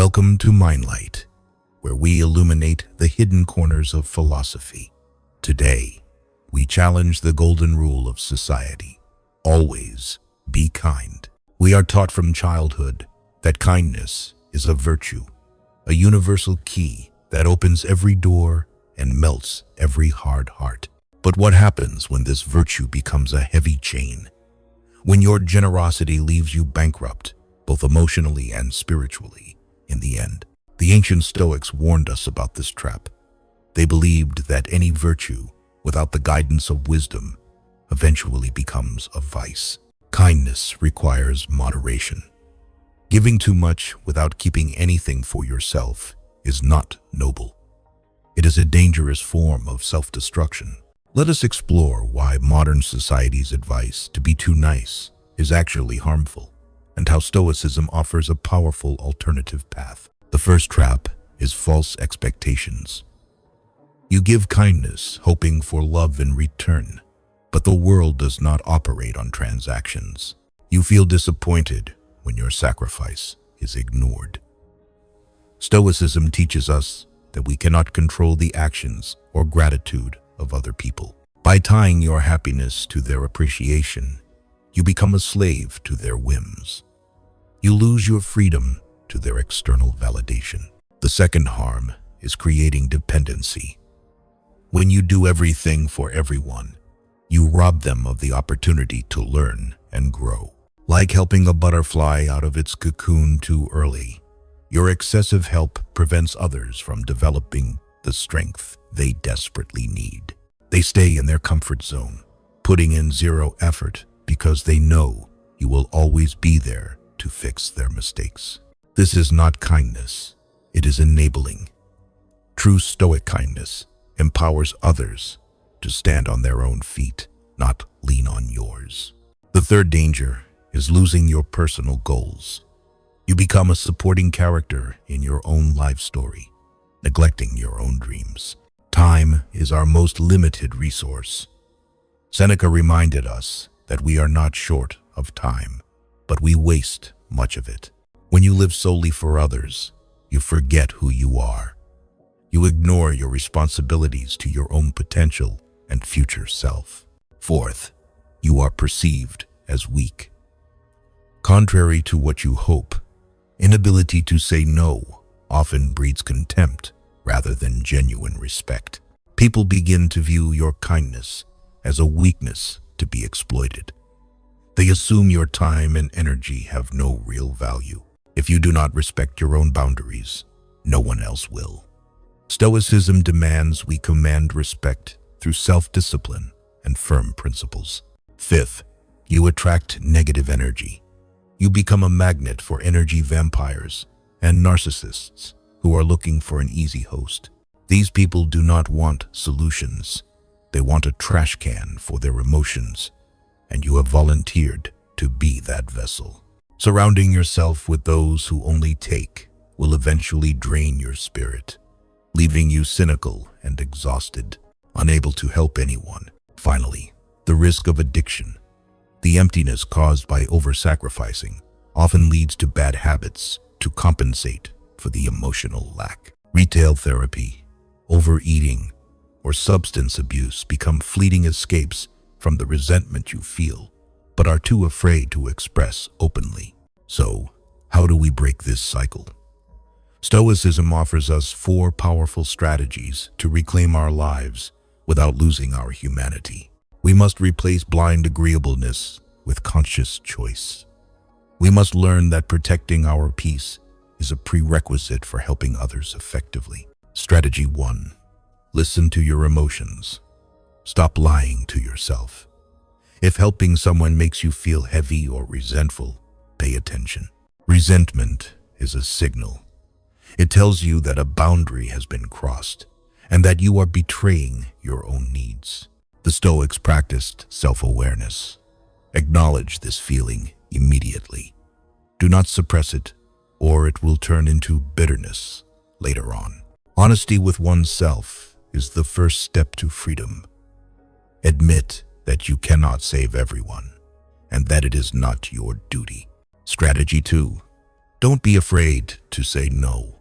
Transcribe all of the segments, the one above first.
Welcome to MindLight, where we illuminate the hidden corners of philosophy. Today, we challenge the golden rule of society. Always be kind. We are taught from childhood that kindness is a virtue, a universal key that opens every door and melts every hard heart. But what happens when this virtue becomes a heavy chain? When your generosity leaves you bankrupt, both emotionally and spiritually, in the end? The ancient Stoics warned us about this trap. They believed that any virtue, without the guidance of wisdom, eventually becomes a vice. Kindness requires moderation. Giving too much without keeping anything for yourself is not noble. It is a dangerous form of self-destruction. Let us explore why modern society's advice to be too nice is actually harmful, and how Stoicism offers a powerful alternative path. The first trap is false expectations. You give kindness hoping for love in return, but the world does not operate on transactions. You feel disappointed when your sacrifice is ignored. Stoicism teaches us that we cannot control the actions or gratitude of other people. By tying your happiness to their appreciation, you become a slave to their whims. You lose your freedom to their external validation. The second harm is creating dependency. When you do everything for everyone, you rob them of the opportunity to learn and grow. Like helping a butterfly out of its cocoon too early, your excessive help prevents others from developing the strength they desperately need. They stay in their comfort zone, putting in zero effort because they know you will always be there to fix their mistakes. This is not kindness, it is enabling. True Stoic kindness empowers others to stand on their own feet, not lean on yours. The third danger is losing your personal goals. You become a supporting character in your own life story, neglecting your own dreams. Time is our most limited resource. Seneca reminded us that we are not short of time, but we waste much of it. When you live solely for others, you forget who you are. You ignore your responsibilities to your own potential and future self. Fourth, you are perceived as weak. Contrary to what you hope, inability to say no often breeds contempt rather than genuine respect. People begin to view your kindness as a weakness to be exploited. They assume your time and energy have no real value. If you do not respect your own boundaries, no one else will. Stoicism demands we command respect through self-discipline and firm principles. Fifth, you attract negative energy. You become a magnet for energy vampires and narcissists who are looking for an easy host. These people do not want solutions. They want a trash can for their emotions, and you have volunteered to be that vessel. Surrounding yourself with those who only take will eventually drain your spirit, leaving you cynical and exhausted, unable to help anyone. Finally, the risk of addiction. The emptiness caused by over-sacrificing often leads to bad habits to compensate for the emotional lack. Retail therapy, overeating, or substance abuse become fleeting escapes from the resentment you feel, but are too afraid to express openly. So, how do we break this cycle? Stoicism offers us 4 powerful strategies to reclaim our lives without losing our humanity. We must replace blind agreeableness with conscious choice. We must learn that protecting our peace is a prerequisite for helping others effectively. Strategy 1. Listen to your emotions. Stop lying to yourself. If helping someone makes you feel heavy or resentful, pay attention. Resentment is a signal. It tells you that a boundary has been crossed and that you are betraying your own needs. The Stoics practiced self-awareness. Acknowledge this feeling immediately. Do not suppress it, or it will turn into bitterness later on. Honesty with oneself is the first step to freedom. Admit that you cannot save everyone, and that it is not your duty. Strategy 2. Don't be afraid to say no.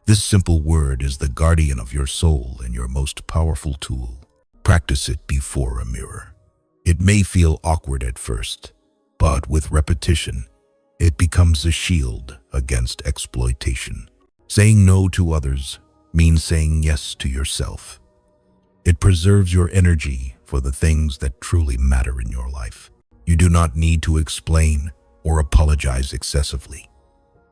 This simple word is the guardian of your soul and your most powerful tool. Practice it before a mirror. It may feel awkward at first, but with repetition, it becomes a shield against exploitation. Saying no to others means saying yes to yourself. It preserves your energy for the things that truly matter in your life. You do not need to explain or apologize excessively.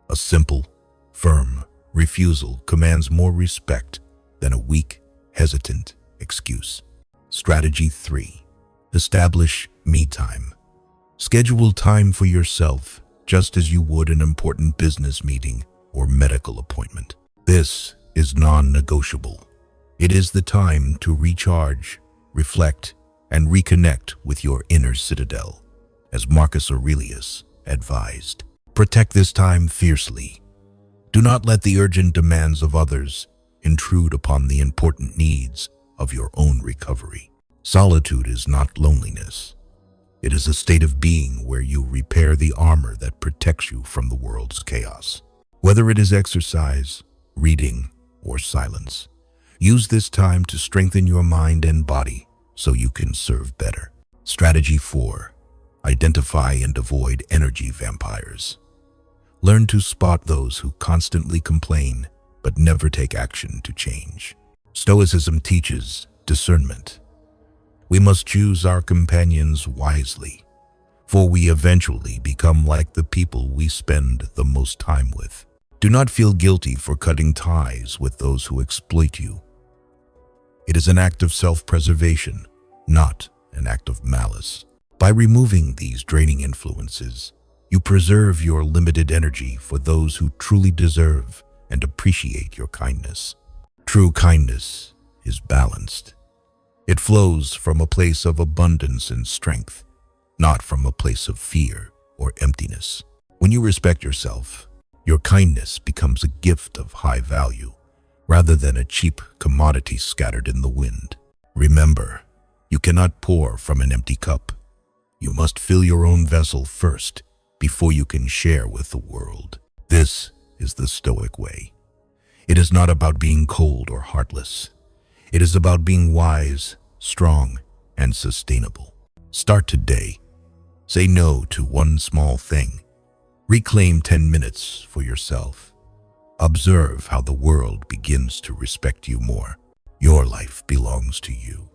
A simple, firm refusal commands more respect than a weak, hesitant excuse. Strategy 3. Establish me time. Schedule time for yourself just as you would an important business meeting or medical appointment. This is non-negotiable. It is the time to recharge, reflect, and reconnect with your inner citadel, as Marcus Aurelius advised. Protect this time fiercely. Do not let the urgent demands of others intrude upon the important needs of your own recovery. Solitude is not loneliness. It is a state of being where you repair the armor that protects you from the world's chaos. Whether it is exercise, reading, or silence, use this time to strengthen your mind and body so you can serve better. Strategy 4. Identify and avoid energy vampires. Learn to spot those who constantly complain but never take action to change. Stoicism teaches discernment. We must choose our companions wisely, for we eventually become like the people we spend the most time with. Do not feel guilty for cutting ties with those who exploit you. It is an act of self-preservation, not an act of malice. By removing these draining influences, you preserve your limited energy for those who truly deserve and appreciate your kindness. True kindness is balanced. It flows from a place of abundance and strength, not from a place of fear or emptiness. When you respect yourself, your kindness becomes a gift of high value, rather than a cheap commodity scattered in the wind. Remember, you cannot pour from an empty cup. You must fill your own vessel first before you can share with the world. This is the Stoic way. It is not about being cold or heartless. It is about being wise, strong, and sustainable. Start today. Say no to one small thing. Reclaim 10 minutes for yourself. Observe how the world begins to respect you more. Your life belongs to you.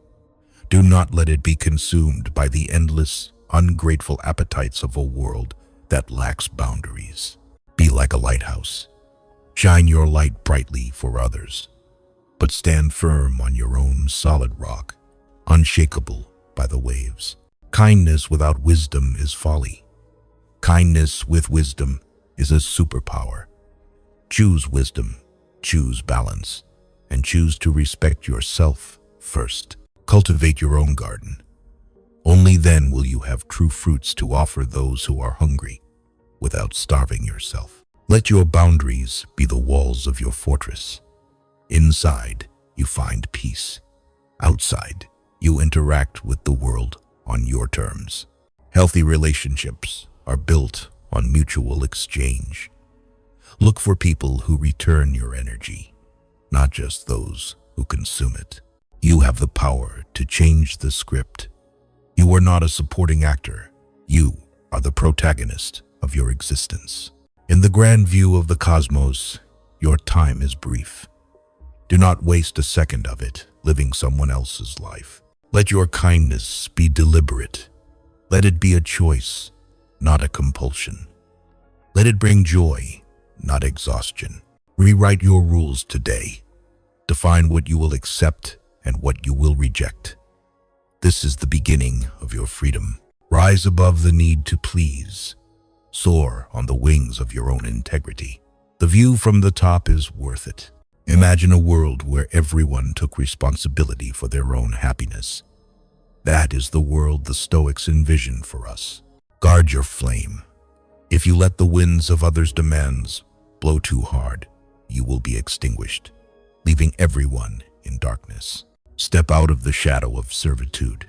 Do not let it be consumed by the endless, ungrateful appetites of a world that lacks boundaries. Be like a lighthouse. Shine your light brightly for others, but stand firm on your own solid rock, unshakable by the waves. Kindness without wisdom is folly. Kindness with wisdom is a superpower. Choose wisdom, choose balance, and choose to respect yourself first. Cultivate your own garden. Only then will you have true fruits to offer those who are hungry without starving yourself. Let your boundaries be the walls of your fortress. Inside, you find peace. Outside, you interact with the world on your terms. Healthy relationships are built on mutual exchange. Look for people who return your energy, not just those who consume it. You have the power to change the script. You are not a supporting actor. You are the protagonist of your existence. In the grand view of the cosmos, your time is brief. Do not waste a second of it living someone else's life. Let your kindness be deliberate. Let it be a choice, not a compulsion. Let it bring joy, not exhaustion. Rewrite your rules today. Define what you will accept and what you will reject. This is the beginning of your freedom. Rise above the need to please. Soar on the wings of your own integrity. The view from the top is worth it. Imagine a world where everyone took responsibility for their own happiness. That is the world the Stoics envision for us. Guard your flame. If you let the winds of others' demands blow too hard, you will be extinguished, leaving everyone in darkness. Step out of the shadow of servitude.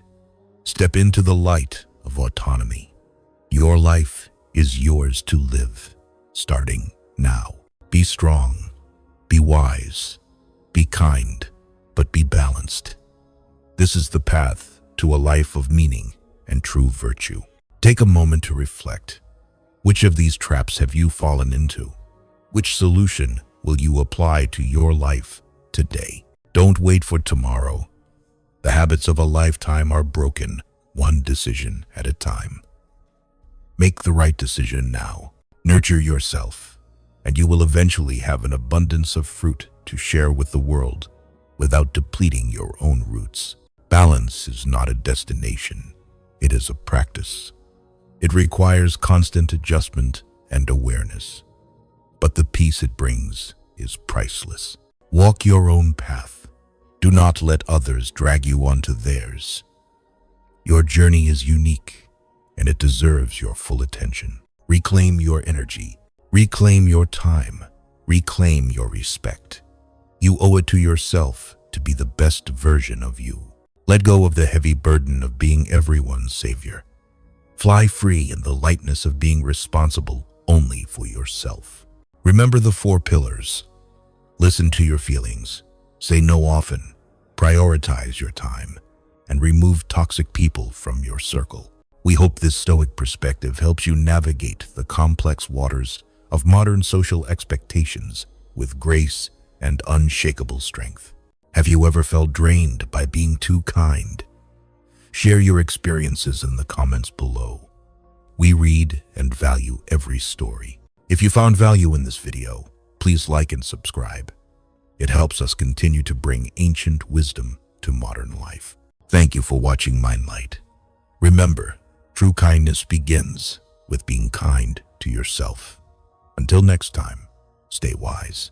Step into the light of autonomy. Your life is yours to live. starting now. Be strong, be wise, be kind, but be balanced. This is the path to a life of meaning and true virtue. Take a moment to reflect. Which of these traps have you fallen into? Which solution will you apply to your life today? Don't wait for tomorrow. The habits of a lifetime are broken one decision at a time. Make the right decision now. Nurture yourself, and you will eventually have an abundance of fruit to share with the world without depleting your own roots. Balance is not a destination, it is a practice. It requires constant adjustment and awareness, but the peace it brings is priceless. Walk your own path. Do not let others drag you onto theirs. Your journey is unique, and it deserves your full attention. Reclaim your energy, reclaim your time, reclaim your respect. You owe it to yourself to be the best version of you. Let go of the heavy burden of being everyone's savior. Fly free in the lightness of being responsible only for yourself. Remember the 4 pillars. Listen to your feelings, say no often, prioritize your time, and remove toxic people from your circle. We hope this Stoic perspective helps you navigate the complex waters of modern social expectations with grace and unshakable strength. Have you ever felt drained by being too kind? Share your experiences in the comments below. We read and value every story. If you found value in this video, please like and subscribe. It helps us continue to bring ancient wisdom to modern life. Thank you for watching MindLight. Remember, true kindness begins with being kind to yourself. Until next time, stay wise.